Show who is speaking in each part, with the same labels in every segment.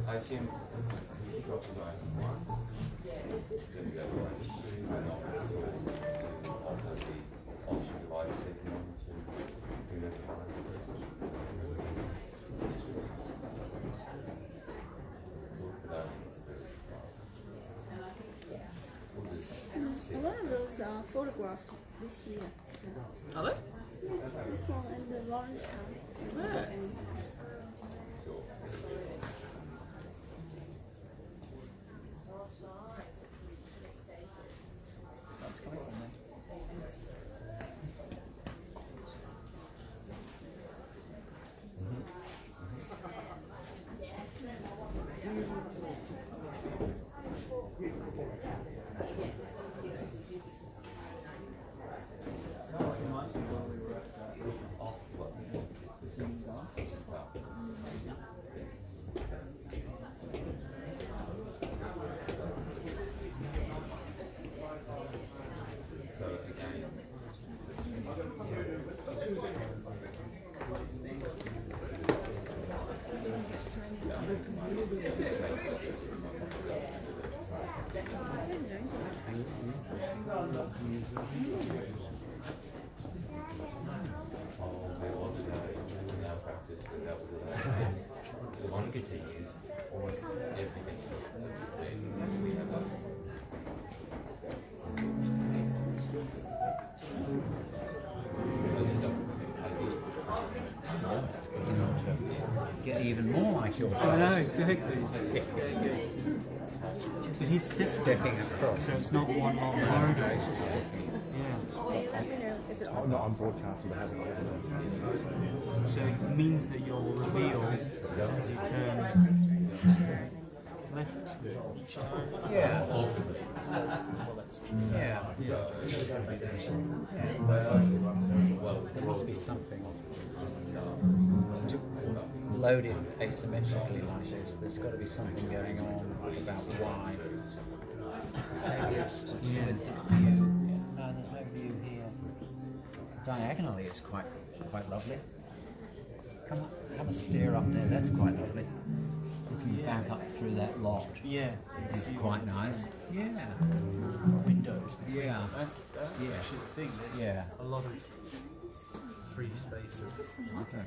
Speaker 1: I assume you drop the line one. Then we go right. Offer the option to divide the signal to do the
Speaker 2: A lot of those are photographed this year.
Speaker 3: Are they?
Speaker 2: Yeah, this one and the Lawrence house.
Speaker 3: Yeah. That's coming from there.
Speaker 1: The one good to use almost everything.
Speaker 4: Get even more like your
Speaker 5: I
Speaker 4: boss.
Speaker 5: know, exactly. So he's
Speaker 4: Stepping across.
Speaker 5: so it's not one long corridor. Yeah.
Speaker 6: I'm not on broadcasting, but having it.
Speaker 5: So it means that you'll reveal as you turn left each time.
Speaker 4: Yeah. Yeah. Well, there must be something to load it asymmetrically like this. There's got to be something going on about why. Maybe it's to do with the view. No, there's no view here. Diagonally, it's quite lovely. Come up, have a stare up there. That's quite lovely. Looking back up through that lot.
Speaker 5: Yeah.
Speaker 4: It's quite nice. Yeah.
Speaker 5: Windows.
Speaker 4: Yeah.
Speaker 5: That's
Speaker 4: Yeah.
Speaker 5: actually the thing. There's
Speaker 4: Yeah.
Speaker 5: a lot of free space.
Speaker 4: Okay.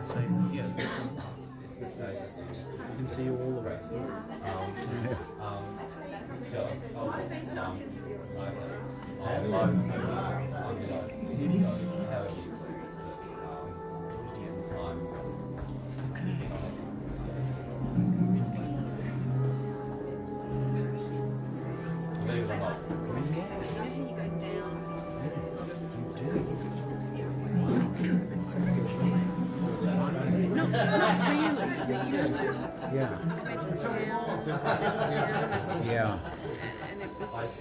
Speaker 5: So yeah, you can see all of it.
Speaker 4: Yeah. Yeah.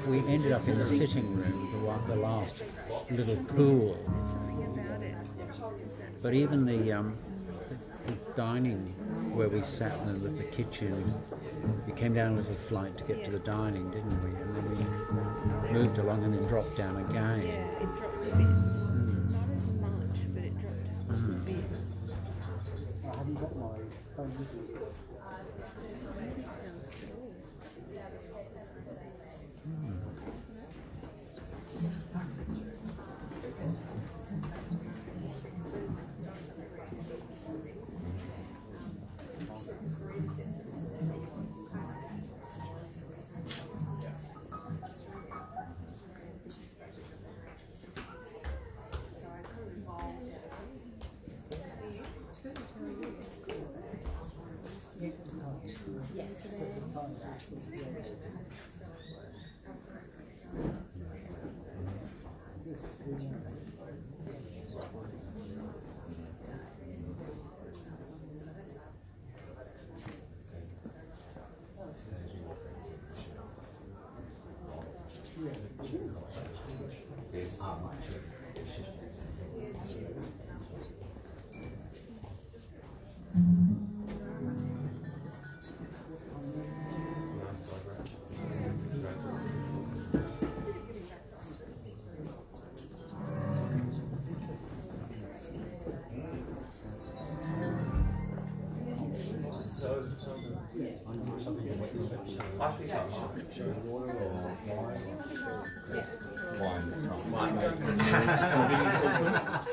Speaker 4: We ended up in the sitting room, the last little pool. But even the dining where we sat and with the kitchen, we came down a little flight to get to the dining, didn't we? And then we moved along and then dropped down again.
Speaker 2: Yeah, it dropped a bit. Not as much, but it dropped a bit.
Speaker 6: I haven't got my phone with me.
Speaker 2: This smells so. day today.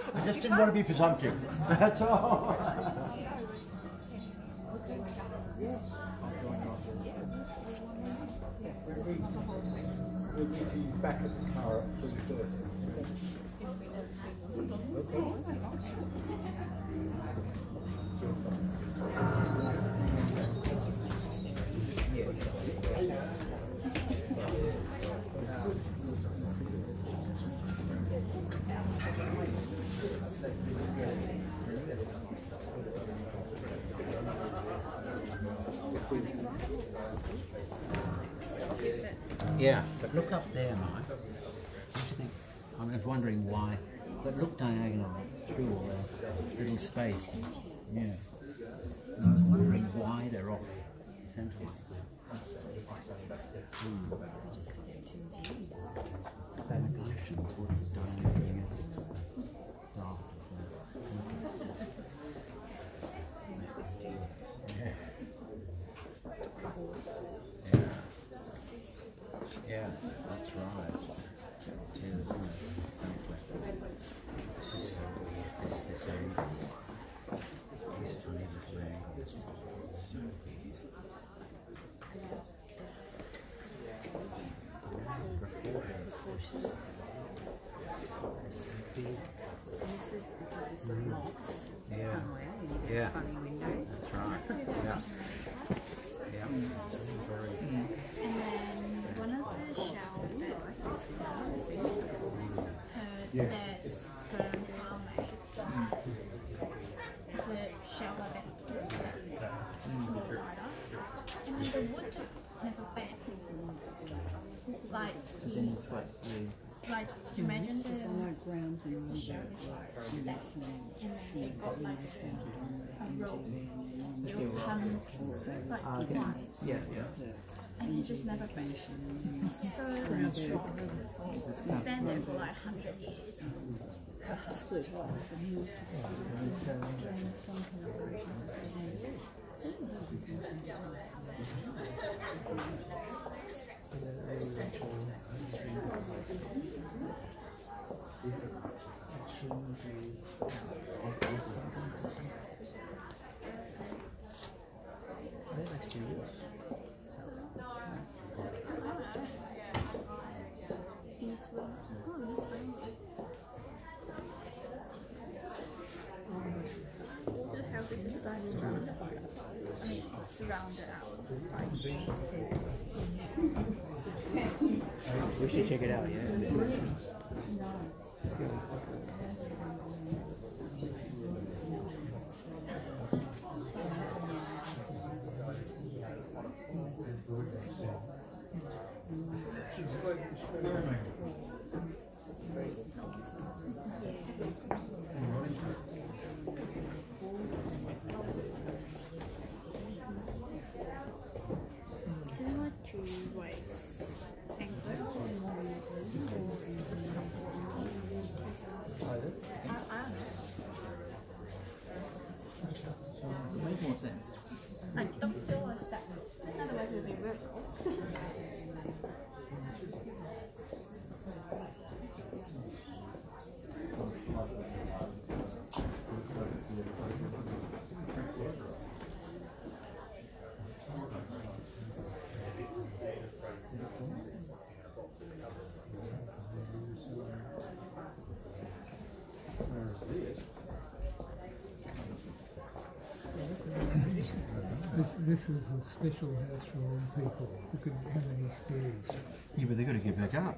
Speaker 7: I just didn't want to be presumptive. That's all.
Speaker 6: Back at the car at 3:30.
Speaker 4: Yeah, but look up there, Mike. What do you think? I was wondering why, but look diagonal through all this little space. Yeah. And I was wondering why they're off centre like that. Collections would have done anything as daft as that. Yeah. Yeah, that's right. It is, isn't it? Exactly. This is so weird. This angle. These funny little angles. It's so weird. It's so big.
Speaker 2: This is just like lofts
Speaker 4: Yeah.
Speaker 2: somewhere. You get a funny window.
Speaker 4: That's right. Yeah. Yeah. It's all very.
Speaker 2: And then one of the shower beds is her dad's grandmother. It's a shower bed. More wider. And then the wood just never bent. Like imagine the
Speaker 8: grounds and
Speaker 2: shower is like that. And then they got like a rope still hung like behind.
Speaker 3: Yeah.
Speaker 2: And it just never bent. So strong. We stand there for like 100 years.
Speaker 8: split off, and he was just doing some collaborations with him.
Speaker 2: The house is like surrounded. I mean, surrounded out by
Speaker 3: We should check it out, yeah.
Speaker 2: similar to ways.
Speaker 3: It makes more sense.
Speaker 2: I don't feel like that. Otherwise, it would be vertical.
Speaker 6: This
Speaker 9: This is a special house for old people who couldn't have any stairs.
Speaker 7: Yeah, but they've got to get back up.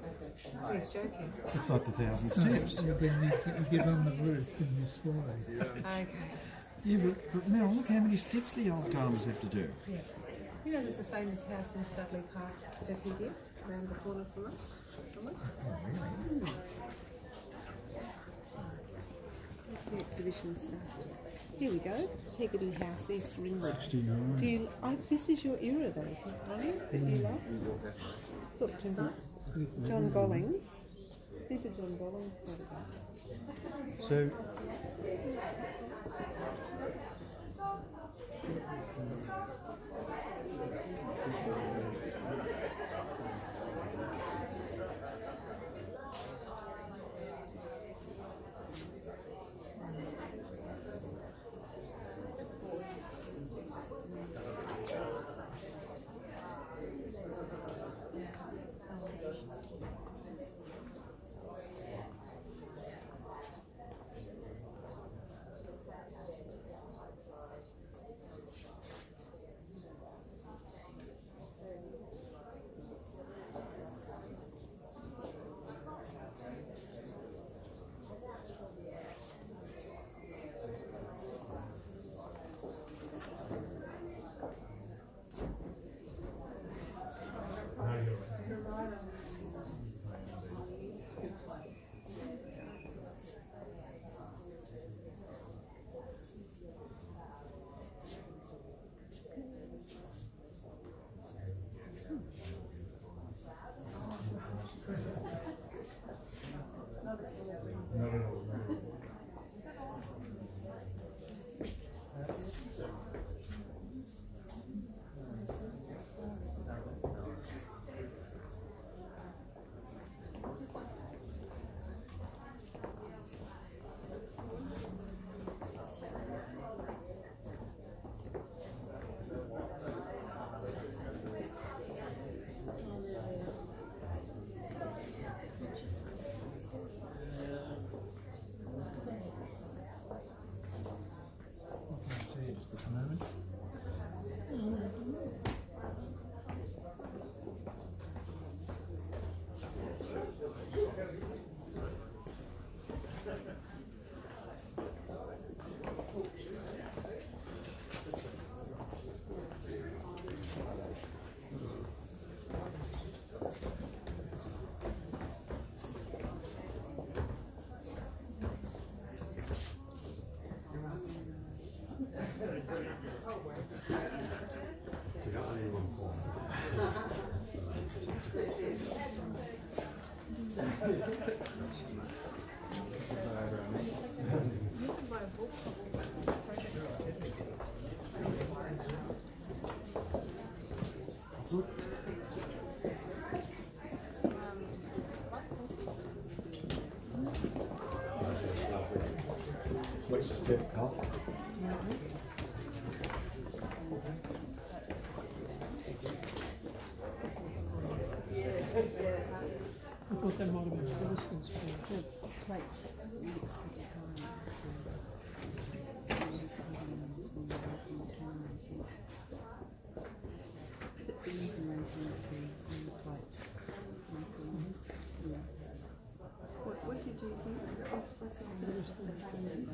Speaker 8: He's joking.
Speaker 7: It's like the 1,000 steps.
Speaker 9: And then you get on the roof and you slide.
Speaker 8: Okay.
Speaker 7: Yeah, but Mel, look how many steps the old timers have to do.
Speaker 8: Yeah. You know, there's a famous house in Studley Park that he did around the corner from us. Somewhere. The exhibition starts. Here we go. Peggotty House, East Ringwood.
Speaker 7: 69.
Speaker 8: Do you? This is your era, though, isn't it, Ronnie? That you love. Look, John Gollings. These are John Gollings photographs.
Speaker 7: So, what's the step, Carl?
Speaker 9: I thought that might have been Philistines' fault.
Speaker 2: Plates next to the car. The information is on the plates.
Speaker 8: What did you think?
Speaker 2: Let's go with the section.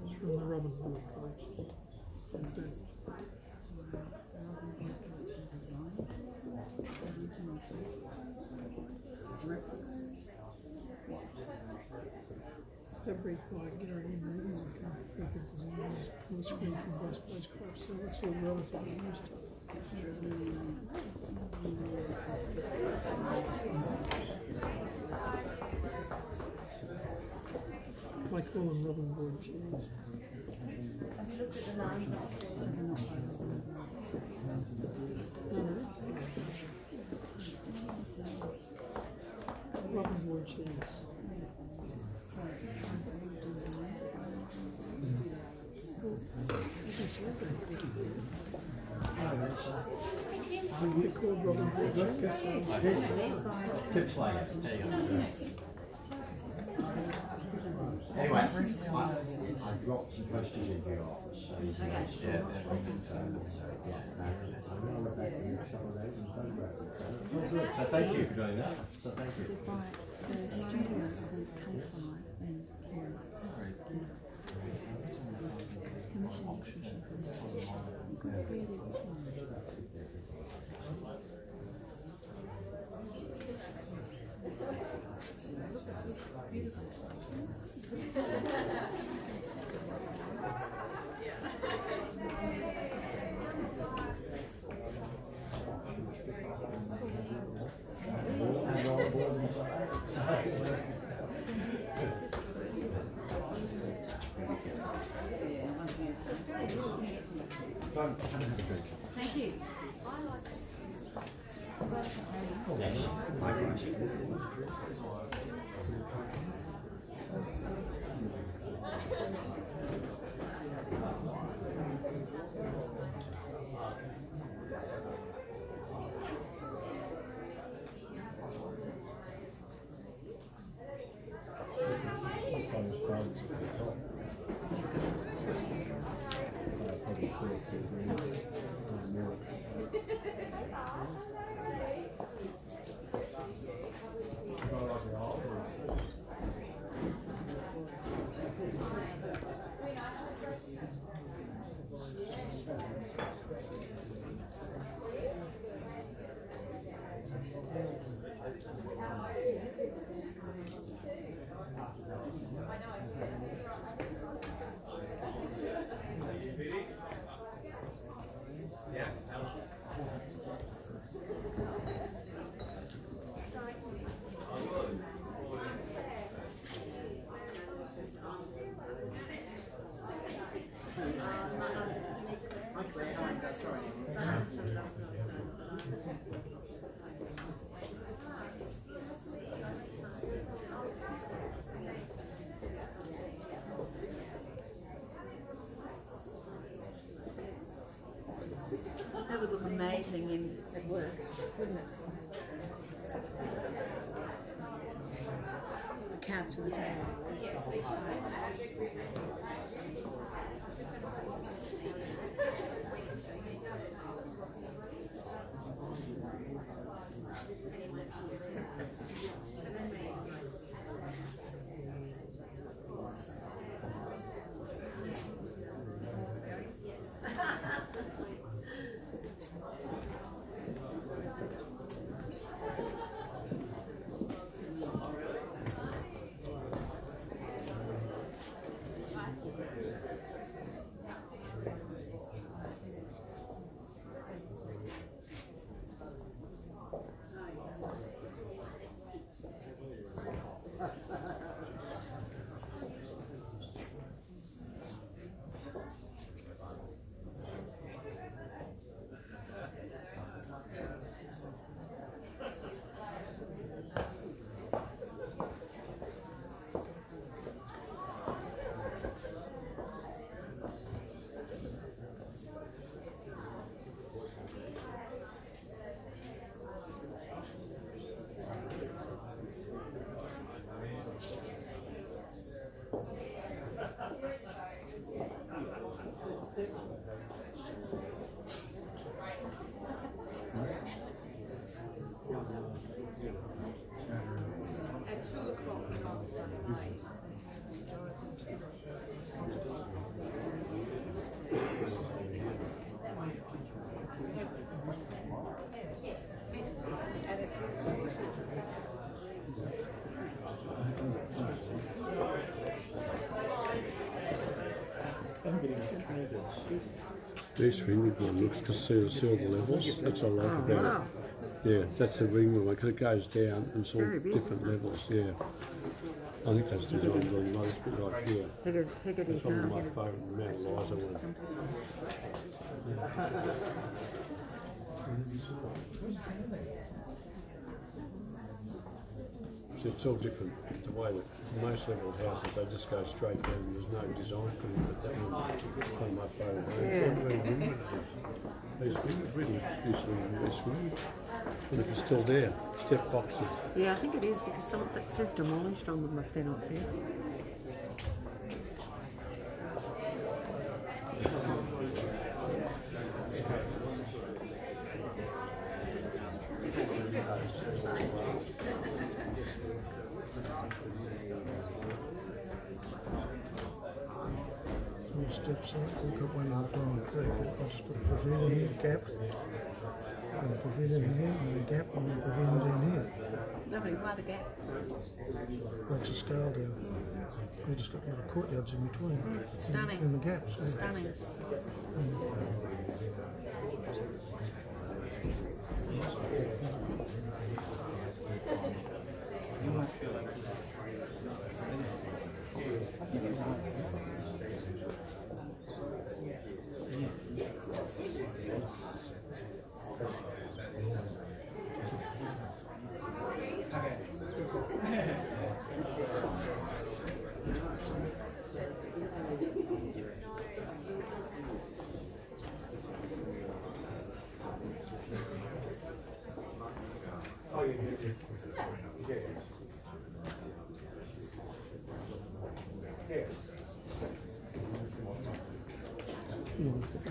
Speaker 9: It's from the Robin Hood collection. That's that. Fabric by Gary Henry is a graphic designer. Just pull the screen from Vice Place Club, so it's all relatively new stuff. I call them Robin Boyd chairs.
Speaker 8: Have you looked at the name?
Speaker 9: Robin Boyd chairs. They called Robin
Speaker 1: Tips like it. There you go. Anyway, I dropped some posters in your office. So you can share So thank you for doing that. So thank you.
Speaker 2: The studio doesn't come from and commission exhibition Thank you. That would look amazing in at work, wouldn't it? The couch and the table. At 2 o'clock, I was done at night.
Speaker 10: This ring one looks to see all the levels. That's what I like about it. Yeah, that's the ring one because it goes down and it's all different levels. Yeah, I think that's designed really nice. It's a bit like here. That's one of my favourite Mount Eliza one. it's all different. The way that most level houses, they just go straight down and there's no design put in, but that one, one of my favourite. It's really useful investment. And if it's still there, step boxes.
Speaker 2: Yeah, I think it is because some it says demolished on them if they're not there.
Speaker 9: Steps up, we've got one up on the creek. I'll just put a pavilion here, gap, and a pavilion here, and a gap, and a pavilion down here.
Speaker 2: Lovely, why the gap?
Speaker 9: Breaks the scale down. We've just got little courtyards in between.
Speaker 2: Stunning.
Speaker 9: In the gaps. Yeah.
Speaker 2: Stunning.
Speaker 1: You must feel like this.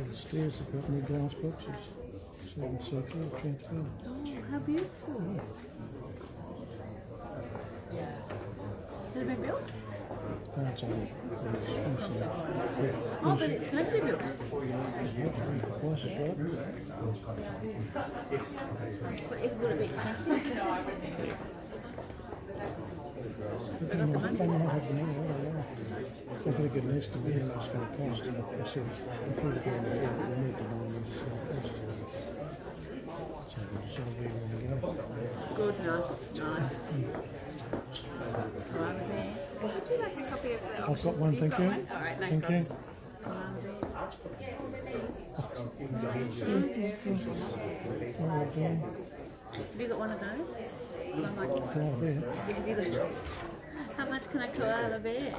Speaker 9: The stairs have got new glass boxes, so you can see through, transparent.
Speaker 2: Oh, how beautiful. Has it been built?
Speaker 9: It's old.
Speaker 2: Oh, but it's going to be built.
Speaker 9: The price is right.
Speaker 2: But will it be expensive?
Speaker 9: They might have the money, I don't know. I've got to get an estimate of what it's going to cost. I said, I'm probably going to get it, we need to know what it's going to cost. So where you want to go.
Speaker 2: Good, nice. Right there. Would you like a copy of that?
Speaker 9: I've got one, thank you.
Speaker 2: All right, no
Speaker 9: Thank you.
Speaker 2: Have you got one of those?
Speaker 9: Right there.
Speaker 2: How much can I koala bear?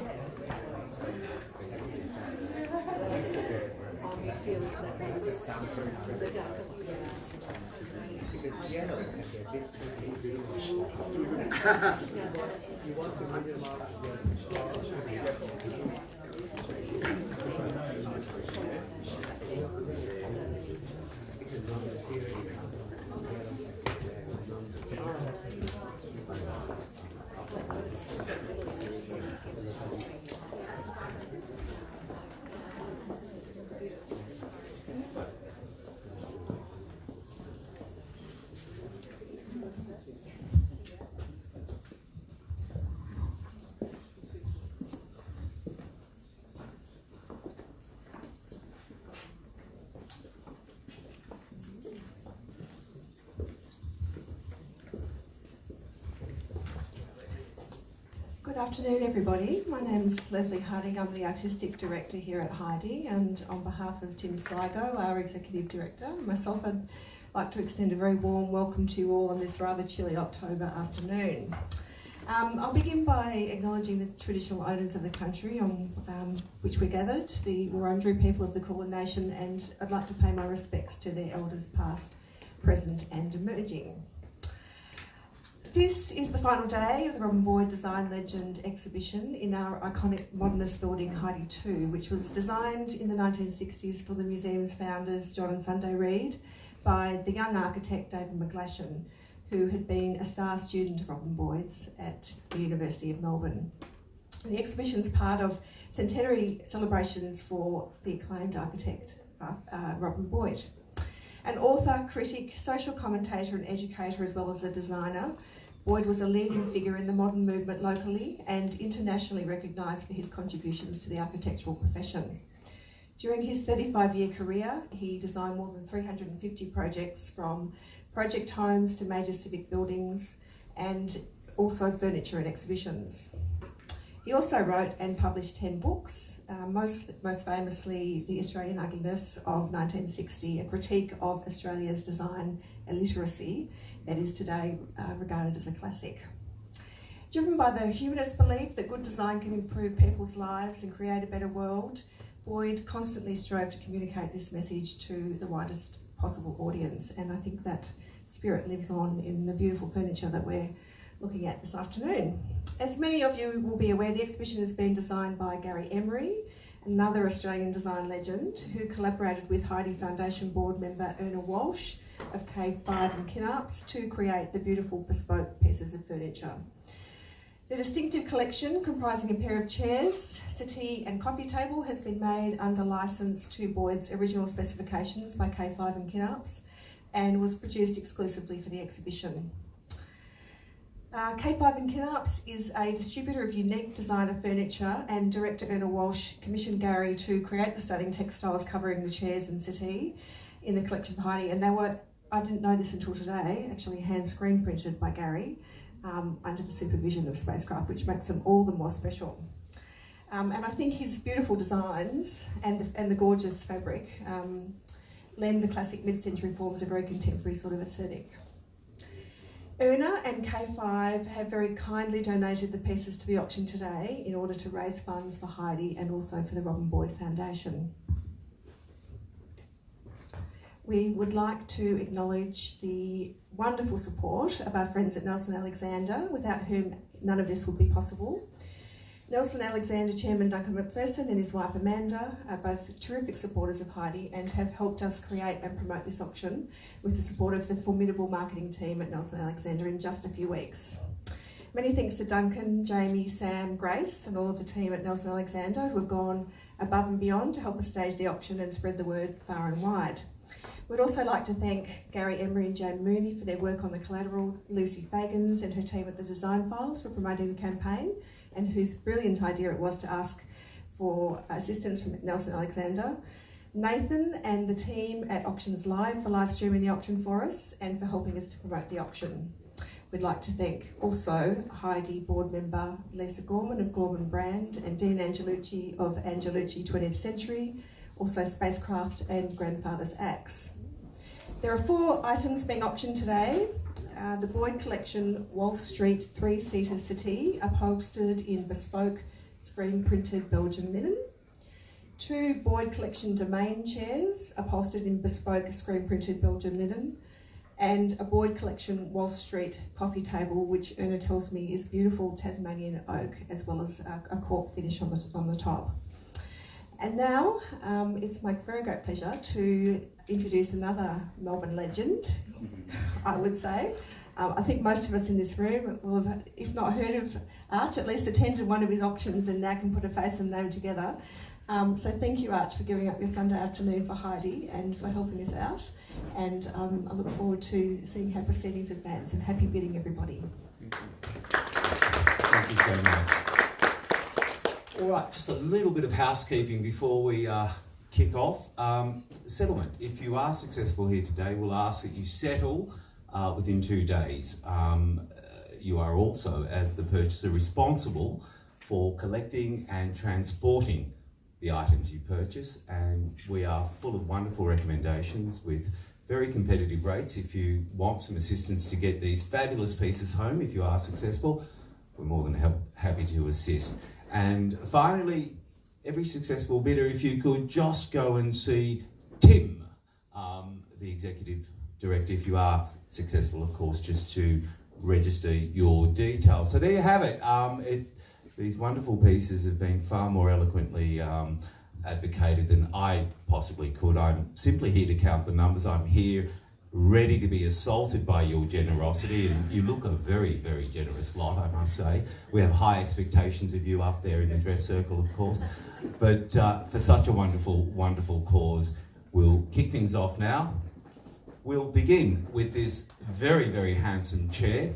Speaker 11: Good afternoon, everybody. My name's Leslie Harding. I'm the Artistic Director here at Heide, and on behalf of Tim Sligo, our Executive Director, and myself, I'd like to extend a very warm welcome to you all on this rather chilly October afternoon. I'll begin by acknowledging the traditional owners of the country on which we're gathered, the Wurundjeri people of the Kulin Nation, and I'd like to pay my respects to their elders past, present and emerging. This is the final day of the Robin Boyd Design Legend exhibition in our iconic modernist building Heide 2, which was designed in the 1960s for the museum's founders John and Sunday Reid by the young architect David McGlashan, who had been a star student of Robin Boyd's at the University of Melbourne. The exhibition's part of centenary celebrations for the acclaimed architect Robin Boyd. An author, critic, social commentator and educator as well as a designer, Boyd was a leading figure in the modern movement locally and internationally recognised for his contributions to the architectural profession. During his 35-year career, he designed more than 350 projects, from project homes to major civic buildings, and also furniture and exhibitions. He also wrote and published 10 books, most famously The Australian Ugliness of 1960, a critique of Australia's design illiteracy that is today regarded as a classic. Driven by the humanist belief that good design can improve people's lives and create a better world, Boyd constantly strove to communicate this message to the widest possible audience, and I think that spirit lives on in the beautiful furniture that we're looking at this afternoon. As many of you will be aware, the exhibition has been designed by Gary Emery, another Australian design legend, who collaborated with Heide Foundation board member Erna Walsh of K5 and Kinnarps to create the beautiful bespoke pieces of furniture. The distinctive collection, comprising a pair of chairs, settee and coffee table, has been made under licence to Boyd's original specifications by K5 and Kinnarps and was produced exclusively for the exhibition. K5 and Kinnarps is a distributor of unique designer furniture, and director Erna Walsh commissioned Gary to create the stunning textiles covering the chairs and settee in the collection of Heide, and they were, I didn't know this until today, actually hand screen printed by Gary under the supervision of Spacecraft, which makes them all the more special. And I think his beautiful designs and the gorgeous fabric lend the classic mid-century forms a very contemporary sort of aesthetic. Erna and K5 have very kindly donated the pieces to be auctioned today in order to raise funds for Heide and also for the Robin Boyd Foundation. We would like to acknowledge the wonderful support of our friends at Nelson Alexander, without whom none of this would be possible. Nelson Alexander Chairman Duncan McPherson and his wife Amanda are both terrific supporters of Heide and have helped us create and promote this auction with the support of the formidable marketing team at Nelson Alexander in just a few weeks. Many thanks to Duncan, Jamie, Sam, Grace and all of the team at Nelson Alexander who have gone above and beyond to help us stage the auction and spread the word far and wide. We'd also like to thank Gary Emery and Jane Mooney for their work on the collateral, Lucy Fagans and her team at the Design Files for promoting the campaign, and whose brilliant idea it was to ask for assistance from Nelson Alexander. Nathan and the team at Auctions Live for live streaming the auction for us and for helping us to promote the auction. We'd like to thank also Heide board member Lisa Gorman of Gorman Brand and Dean Angelucci of Angelucci 20th Century, also Spacecraft and Grandfather's Axe. There are 4 items being auctioned today. The Boyd Collection Wall Street 3-seater settee, upholstered in bespoke screen-printed Belgian linen. 2 Boyd Collection Domain chairs, upholstered in bespoke screen-printed Belgian linen. And a Boyd Collection Wall Street coffee table, which Erna tells me is beautiful Tasmanian oak, as well as a cork finish on the top. And now it's my very great pleasure to introduce another Melbourne legend, I would say. I think most of us in this room will have, if not heard of Arch, at least attended one of his auctions and now can put a face and name together. So thank you, Arch, for giving up your Sunday afternoon for Heide and for helping us out. And I look forward to seeing how proceedings advance, and happy bidding, everybody.
Speaker 12: Thank you so much. All right, just a little bit of housekeeping before we kick off. Settlement. If you are successful here today, we'll ask that you settle within 2 days. You are also, as the purchaser, responsible for collecting and transporting the items you purchase, and we are full of wonderful recommendations with very competitive rates. If you want some assistance to get these fabulous pieces home, if you are successful, we're more than happy to assist. And finally, every successful bidder, if you could just go and see Tim, the Executive Director, if you are successful, of course, just to register your details. So there you have it. These wonderful pieces have been far more eloquently advocated than I possibly could. I'm simply here to count the numbers. I'm here ready to be assaulted by your generosity, and you look a very, very generous lot, I must say. We have high expectations of you up there in the dress circle, of course, but for such a wonderful, wonderful cause, we'll kick things off now. We'll begin with this very, very handsome chair.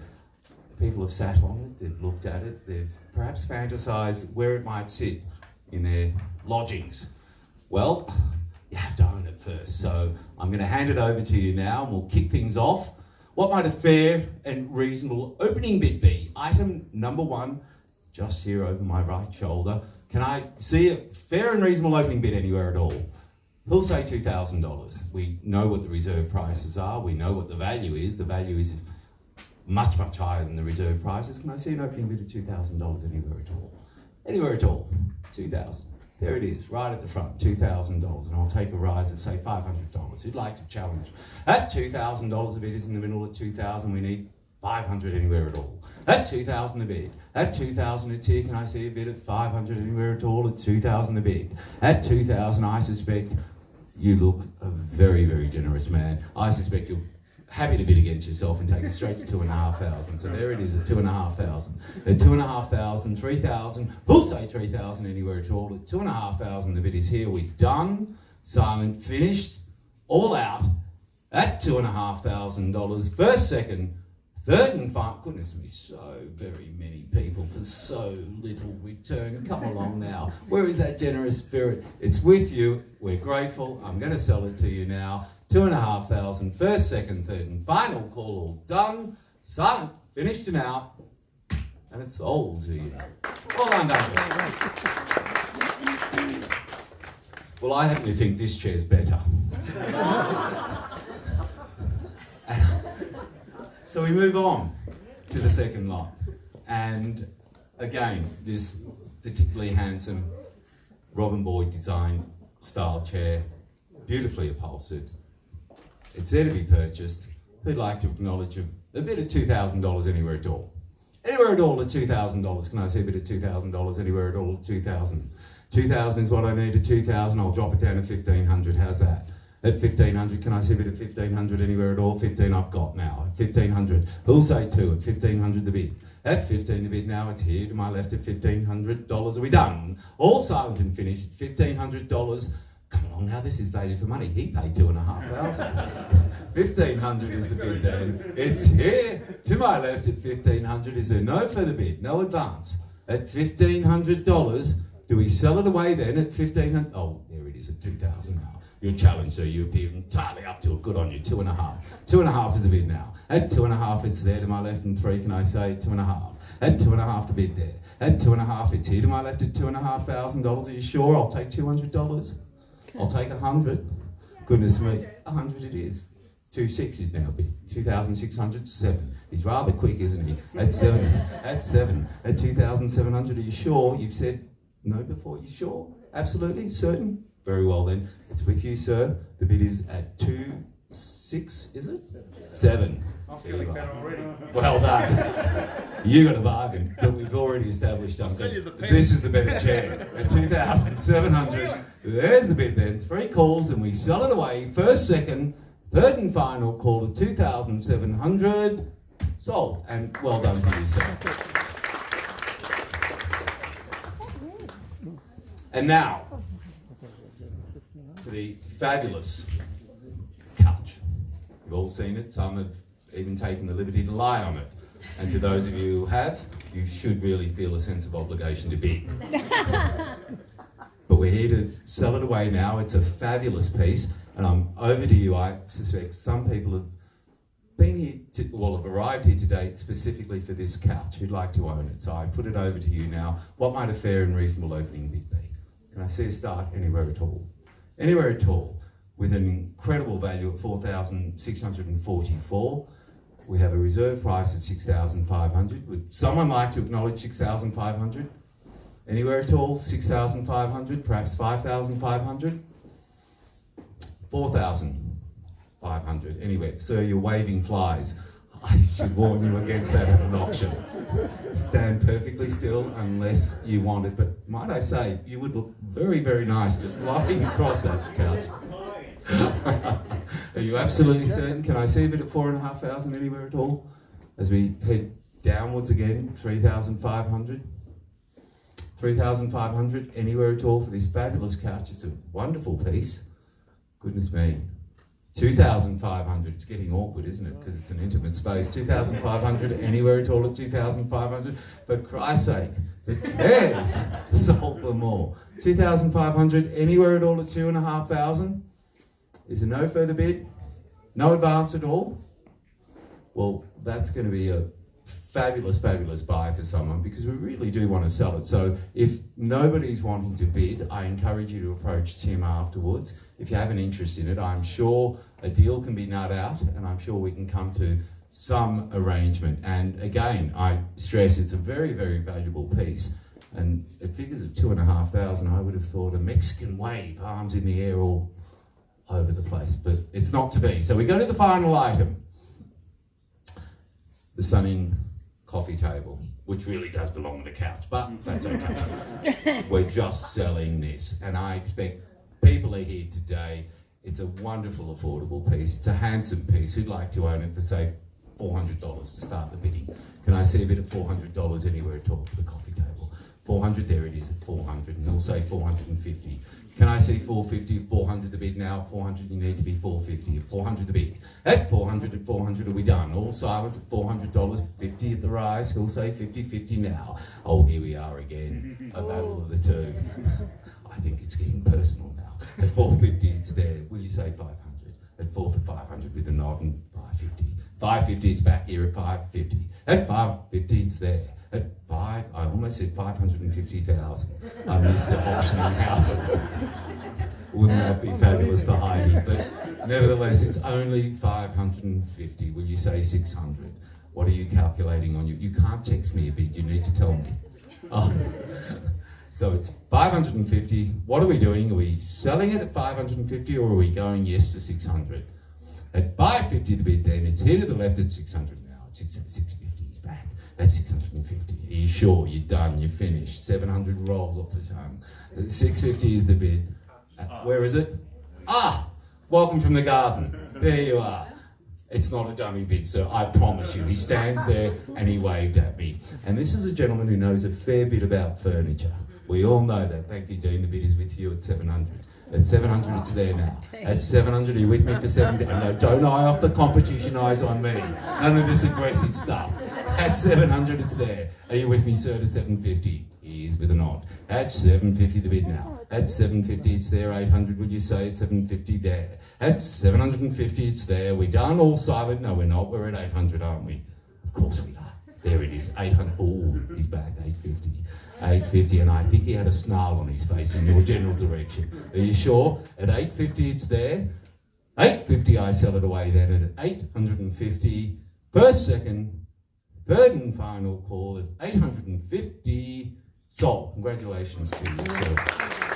Speaker 12: People have sat on it, they've looked at it, they've perhaps fantasised where it might sit in their lodgings. Well, you have to own it first, so I'm going to hand it over to you now and we'll kick things off. What might a fair and reasonable opening bid be? Item number 1, just here over my right shoulder. Can I see a fair and reasonable opening bid anywhere at all? Who'll say $2,000? We know what the reserve prices are, we know what the value is. The value is much, much higher than the reserve prices. Can I see an opening bid of $2,000 anywhere at all? Anywhere at all, 2,000. There it is, right at the front, $2,000, and I'll take a rise of, say, $500. Who'd like to challenge? At $2,000 a bid is in the middle at 2,000, we need 500 anywhere at all. At 2,000 a bid. At 2,000 it's here, can I see a bid at 500 anywhere at all? At 2,000 a bid. At 2,000 I suspect you look a very, very generous man. I suspect you're happy to bid against yourself and take it straight to 2,500. So there it is at 2,500. At 2,500, 3,000, who'll say 3,000 anywhere at all? At 2,500 the bid is here, we're done, silent, finished, all out, at $2,500, first, second, third and final. Goodness me, so very many people for so little return. Come along now. Where is that generous spirit? It's with you. We're grateful. I'm going to sell it to you now. 2,500, first, second, third and final call, all done. Silent, finished and out. And it's sold to you. Well done, David. Well, I happen to think this chair's better. So we move on to the second lot. And again, this particularly handsome Robin Boyd design style chair, beautifully upholstered. It's there to be purchased. Who'd like to acknowledge a bid of $2,000 anywhere at all? Anywhere at all at $2,000. Can I see a bid of $2,000 anywhere at all at 2,000? 2,000 is what I need at 2,000. I'll drop it down to 1,500. How's that? At 1,500, can I see a bid of 1,500 anywhere at all? 15 I've got now. At 1,500. Who'll say 2 at 1,500 the bid? At 15 the bid now, it's here to my left at $1,500. Are we done? All silent and finished at $1,500. Come along now, this is value for money. He paid 2,500. 1,500 is the bid then. It's here to my left at 1,500. Is there no further bid? No advance. At $1,500, do we sell it away then at 1,500? Oh, there it is at 2,000 now. Your challenge, so you appear entirely up to it. Good on you. 2.5. 2.5 is the bid now. At 2.5, it's there to my left, and 3. Can I say 2.5? At 2.5, the bid there. At 2.5, it's here to my left at $2,500. Are you sure? I'll take $200. I'll take 100. Goodness me, 100 it is. 2.6 is now bid. 2,600, 7. He's rather quick, isn't he? At 7. At 7. At 2,700. Are you sure? You've said no before. You sure? Absolutely certain. Very well then, it's with you, sir. The bid is at 2.6, is it? 7.
Speaker 6: I'm feeling better already.
Speaker 12: Well done. You got a bargain, but we've already established something. This is the better chair. At 2,700, there's the bid then. 3 calls and we sell it away. First, second, third and final call to 2,700. Sold. And well done to you, sir. And now, the fabulous couch. You've all seen it. Some have even taken the liberty to lie on it. And to those of you who have, you should really feel a sense of obligation to bid. But we're here to sell it away now. It's a fabulous piece. And I'm over to you. I suspect some people have been here, have arrived here today specifically for this couch who'd like to own it. So I put it over to you now. What might a fair and reasonable opening bid be? Can I see a start anywhere at all? Anywhere at all, with an incredible value of 4,644. We have a reserve price of 6,500. Would someone like to acknowledge 6,500? Anywhere at all, 6,500, perhaps 5,500? 4,500. Anyway, sir, you're waving flies. I should warn you against that at an auction. Stand perfectly still unless you want it. But might I say, you would look very, very nice just lying across that couch. Are you absolutely certain? Can I see a bit of 4,500 anywhere at all? As we head downwards again, 3,500. 3,500 anywhere at all for this fabulous couch. It's a wonderful piece. Goodness me. 2,500, it's getting awkward, isn't it? Because it's an intimate space. 2,500, anywhere at all at 2,500. For Christ's sake, the chairs sold for more. 2,500, anywhere at all at 2,500. Is there no further bid? No advance at all? Well, that's going to be a fabulous, fabulous buy for someone because we really do want to sell it. So if nobody's wanting to bid, I encourage you to approach Tim afterwards. If you have an interest in it, I'm sure a deal can be nut out and I'm sure we can come to some arrangement. And again, I stress it's a very, very valuable piece. And at figures of 2,500, I would have thought a Mexican wave, arms in the air all over the place, but it's not to be. So we go to the final item, the stunning coffee table, which really does belong on the couch, but that's okay. We're just selling this, and I expect people are here today. It's a wonderful, affordable piece. It's a handsome piece. Who'd like to own it for, say, $400 to start the bidding? Can I see a bit of $400 anywhere at all for the coffee table? 400, there it is at 400, and they'll say 450. Can I see 450, 400 the bid now? 400, you need to be 450. At 400 the bid. At 400, are we done? All silent at $400, 50 at the rise. Who'll say 50, 50 now? Oh, here we are again. A battle of the two. I think it's getting personal now. At 450, it's there. Will you say 500? At 500 with a nod, and 550. 550, it's back here at 550. At 550, it's there. At I almost said 550,000. I'm used to auctioning houses. Wouldn't that be fabulous for Heidi? But nevertheless, it's only 550. Will you say 600? What are you calculating on? You can't text me a bid. You need to tell me. Oh. So it's 550. What are we doing? Are we selling it at 550, or are we going yes to 600? At 550 the bid, then it's here to the left at 600 now. It's 650. It's back. That's 650. Are you sure? You're done. You're finished. 700 rolls off the tongue. 650 is the bid. Where is it? Ah! Welcome from the garden. There you are. It's not a dummy bid, sir. I promise you. He stands there and he waved at me. And this is a gentleman who knows a fair bit about furniture. We all know that. Thank you, Dean. The bid is with you at 700. At 700, it's there now. At 700, are you with me for 70? No, don't eye off the competition, eyes on me. None of this aggressive stuff. At 700, it's there. Are you with me, sir, to 750? He is with a nod. At 750, the bid now. At 750, it's there. 800, would you say? At 750, there. At 750, it's there. We're done, all silent? No, we're not. We're at 800, aren't we? Of course we are. There it is. 800. Oh, he's back. 850. 850, and I think he had a snarl on his face in your general direction. Are you sure? At 850, it's there. 850, I sell it away then at 850. First, second, third and final call at 850. Sold. Congratulations to you, sir.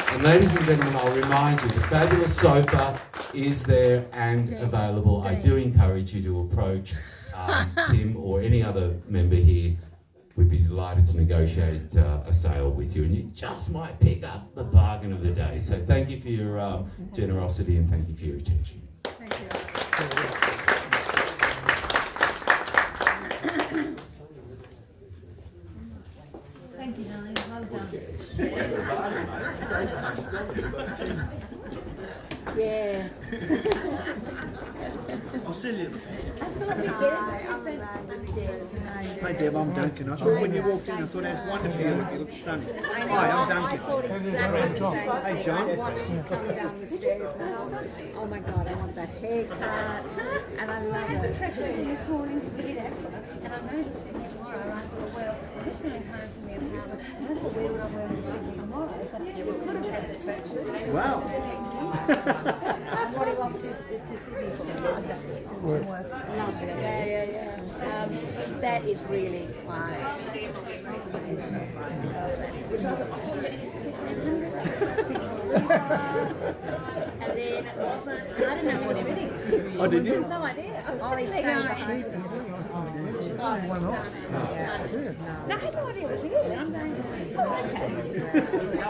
Speaker 12: And ladies and gentlemen, I'll remind you, the fabulous sofa is there and available. I do encourage you to approach Tim or any other member here. We'd be delighted to negotiate a sale with you, and you just might pick up the bargain of the day. So thank you for your generosity, and thank you for your attention.
Speaker 2: Thank you. Thank you, darling. Well done. Yeah.
Speaker 7: I'll sell you.
Speaker 2: Hi,
Speaker 7: Hey Deb, I'm Duncan. I thought when you walked in, I thought that was wonderful. You look stunning. Hi, I'm Duncan. Hey John.
Speaker 2: Watching you come down the stairs now. Oh my God, I want that haircut, and I love it. You're calling to do that, and I'm noticing tomorrow. I thought, well, it's really hard for me to have it. I thought, where would I wear it tomorrow? But we could have had that tracksuit.
Speaker 7: Wow.
Speaker 2: What are you off to Sydney for? Lovely. Yeah. That is really quiet. And then also, I didn't know what everything.
Speaker 7: Oh, did you?
Speaker 2: No idea. Oh, he's staying. No, I had no idea it was you. I'm going, oh, okay. No,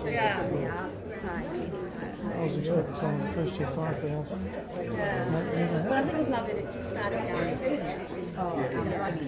Speaker 2: yeah.
Speaker 9: I was expecting someone first year 5,000.
Speaker 2: Yeah. But I think it was lovely that you started going. Oh, like,